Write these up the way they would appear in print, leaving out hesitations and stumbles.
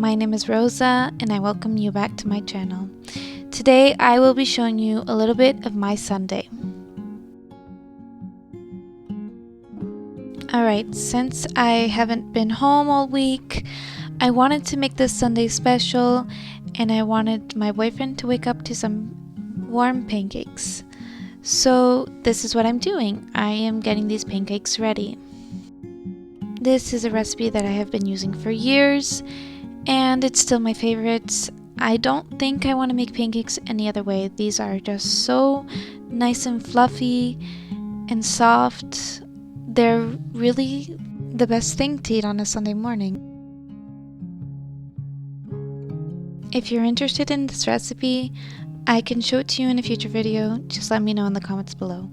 my name is Rosa and I welcome you back to my channel. Today I will be showing you a little bit of my Sunday. Alright, since I haven't been home all week, I wanted to make this Sunday special and I wanted my boyfriend to wake up to some warm pancakes. So this is what I'm doing. I am getting these pancakes ready. This is a recipe that I have been using for years and it's still my favorite. I don't think I want to make pancakes any other way. These are just so nice and fluffy and soft. They're really the best thing to eat on a Sunday morning. If you're interested in this recipe, I can show it to you in a future video. Just let me know in the comments below.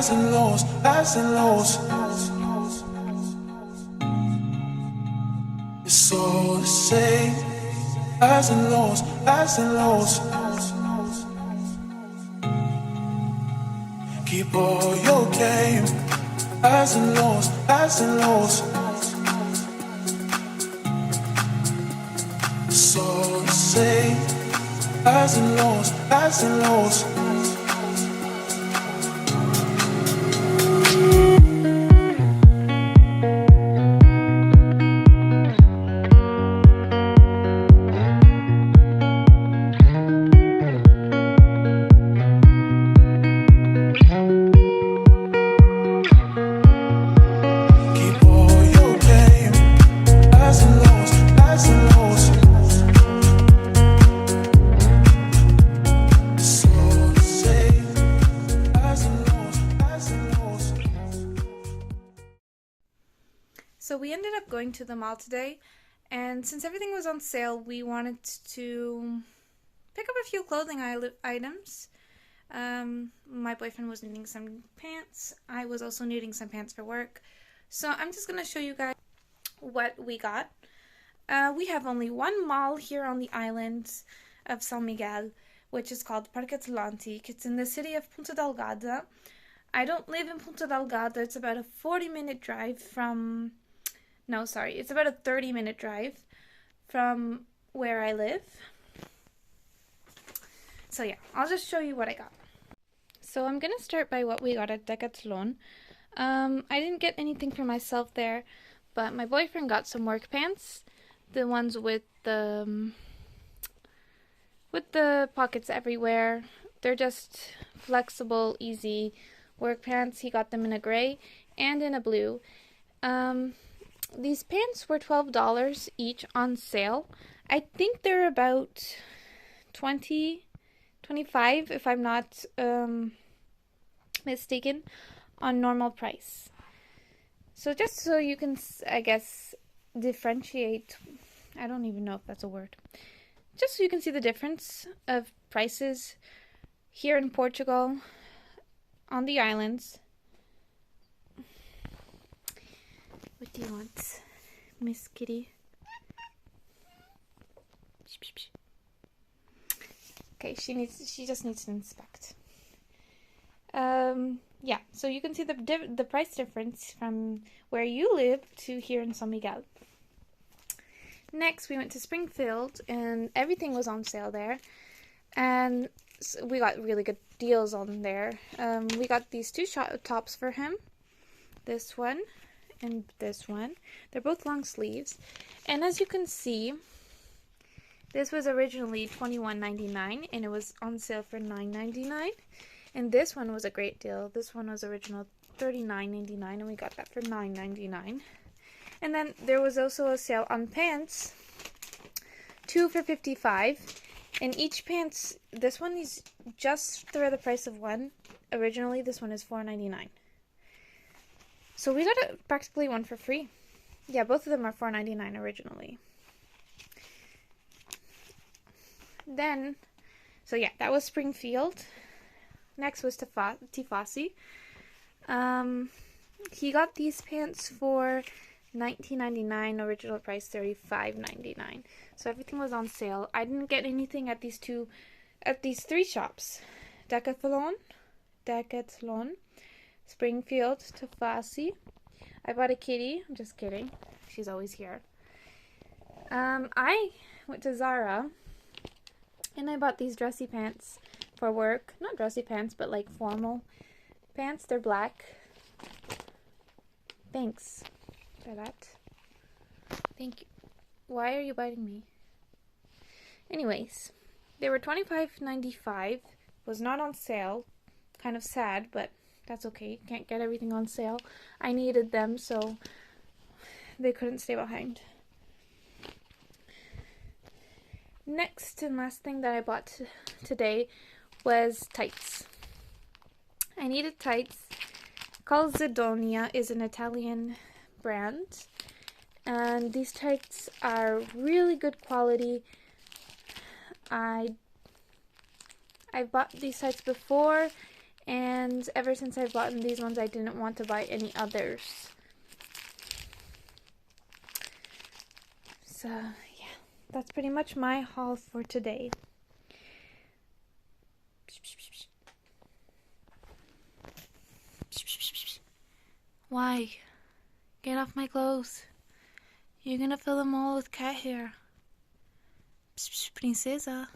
highs and lows, highs and lows. It's all the same. Highs and lows, highs and lows. Keep all your game. Highs and lows, highs and lows. It's all the same. Highs and lows, highs and lows. So we ended up going to the mall today, and since everything was on sale, we wanted to pick up a few clothing items. My boyfriend was needing some pants. I was also needing some pants for work. So I'm just going to show you guys what we got. We have only one mall here on the island of San Miguel, which is called Pancakes. It's in the city of Punta Delgada. I don't live in Punta Delgada. It's about a 40-minute drive from... No, sorry. It's about a 30-minute drive from where I live. So yeah, I'll just show you what I got. So I'm going to start by what we got at Decathlon. I didn't get anything for myself there, but my boyfriend got some work pants. The ones with the pockets everywhere. They're just flexible, easy work pants. He got them in a gray and in a blue. These pants were $12 each on sale. I think they're about $20, $25 if I'm not mistaken, on normal price. So just so you can, I guess, differentiate, I don't even know if that's a word, just so you can see the difference of prices here in Portugal, on the islands. What do you want, Miss Kitty? Okay, she just needs to inspect. Yeah, so you can see the price difference from where you live to here in San Miguel. Next, we went to Springfield, and everything was on sale there, and so we got really good deals on there. We got these two tops for him, this one and this one. They're both long sleeves, and as you can see, this was originally $21.99 and it was on sale for $9.99. And this one was a great deal. This one was original $39.99 and we got that for $9.99. And then there was also a sale on pants, 2 for $55. And each pants, this one is just for the price of one. Originally, this one is $4.99. So we got practically one for free. Yeah, both of them are $4.99 originally. Then, so yeah, that was Springfield. Next was Tifasi. He got these pants for $19.99, original price $35.99. So everything was on sale. I didn't get anything at these three shops. Decathlon, Springfield, Tifasi. I bought a kitty. I'm just kidding. She's always here. I went to Zara and I bought these dressy pants for work. Not dressy pants, but like formal pants. They're black. Thanks for that. Thank you. Why are you biting me? Anyways, they were $25.95. Was not on sale. Kind of sad, but that's okay. Can't get everything on sale. I needed them, so they couldn't stay behind. Next and last thing that I bought today was tights. I needed tights. Called Zidonia, is an Italian brand. And these tights are really good quality. I've bought these tights before And ever since I've bought these ones, I didn't want to buy any others. So, yeah, that's pretty much my haul for today. Why? Get off my clothes. You're gonna fill them all with cat hair. Princesa.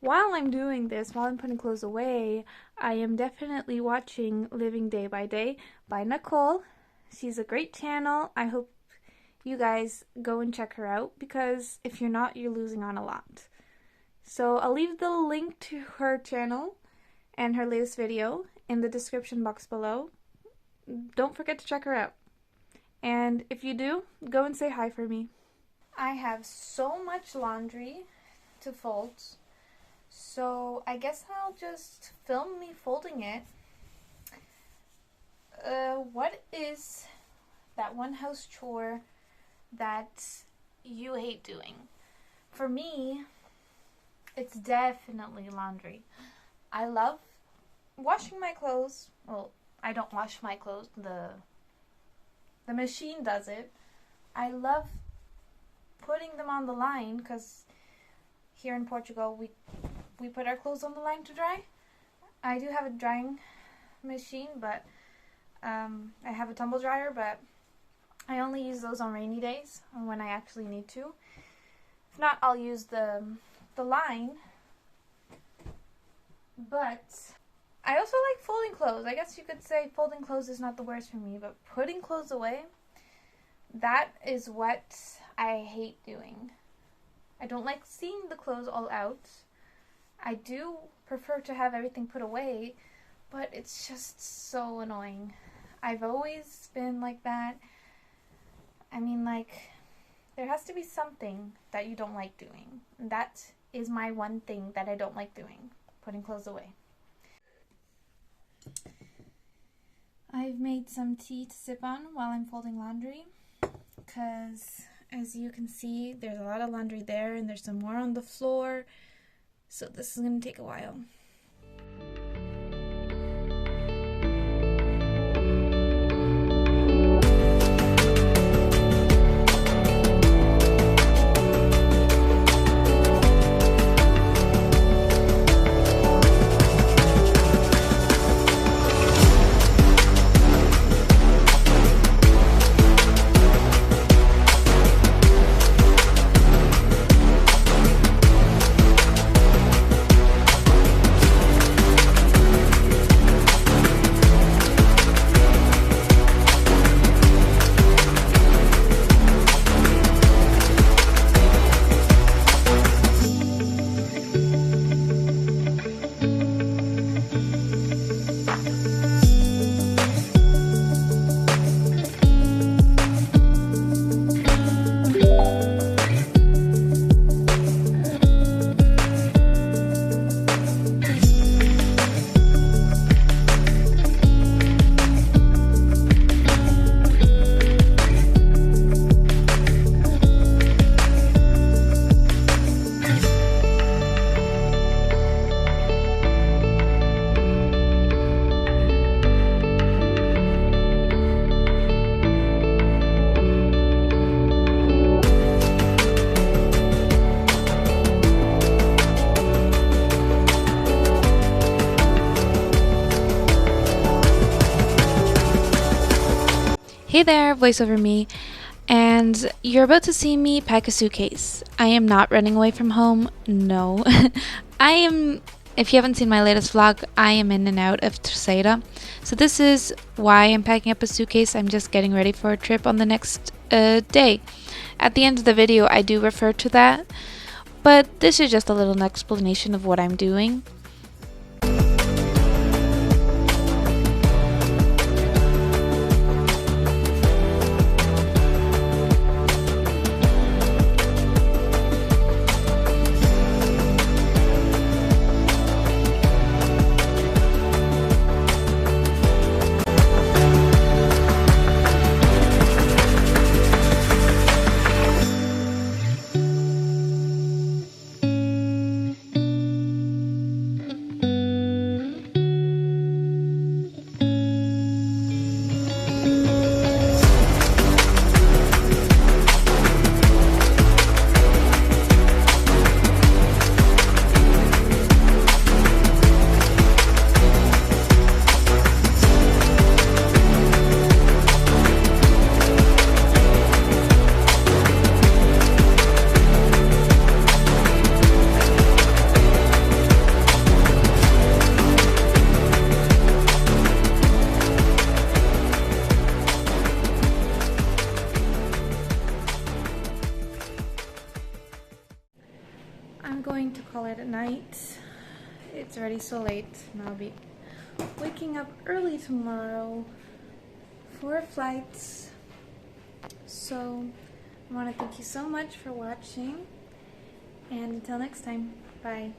While I'm doing this, while I'm putting clothes away, I am definitely watching Living Day by Day by Nicole. She's a great channel. I hope you guys go and check her out, because if you're not, you're losing on a lot. So I'll leave the link to her channel and her latest video in the description box below. Don't forget to check her out. And if you do, go and say hi for me. I have so much laundry to fold. So I guess I'll just film me folding it. What is that one house chore that you hate doing? For me, it's definitely laundry. I love washing my clothes. Well, I don't wash my clothes. The machine does it. I love putting them on the line, because here in Portugal, we put our clothes on the line to dry. I do have a drying machine, but I have a tumble dryer, but I only use those on rainy days when I actually need to. If not, I'll use the line. But I also like folding clothes. I guess you could say folding clothes is not the worst for me, but putting clothes away, that is what I hate doing. I don't like seeing the clothes all out. I do prefer to have everything put away, but it's just so annoying. I've always been like that. I mean, like, there has to be something that you don't like doing. And that is my one thing that I don't like doing, putting clothes away. I've made some tea to sip on while I'm folding laundry, because as you can see, there's a lot of laundry there, and there's some more on the floor. So this is going to take a while. Hey there, voiceover me, and you're about to see me pack a suitcase. I am not running away from home, no. I am if you haven't seen my latest vlog, I am in and out of Terceira. So this is why I'm packing up a suitcase. I'm just getting ready for a trip on the next day. At the end of the video, I do refer to that, but this is just a little explanation of what I'm doing. I'm going to call it a night. It's already so late and I'll be waking up early tomorrow for flights. So I want to thank you so much for watching, and until next time, bye.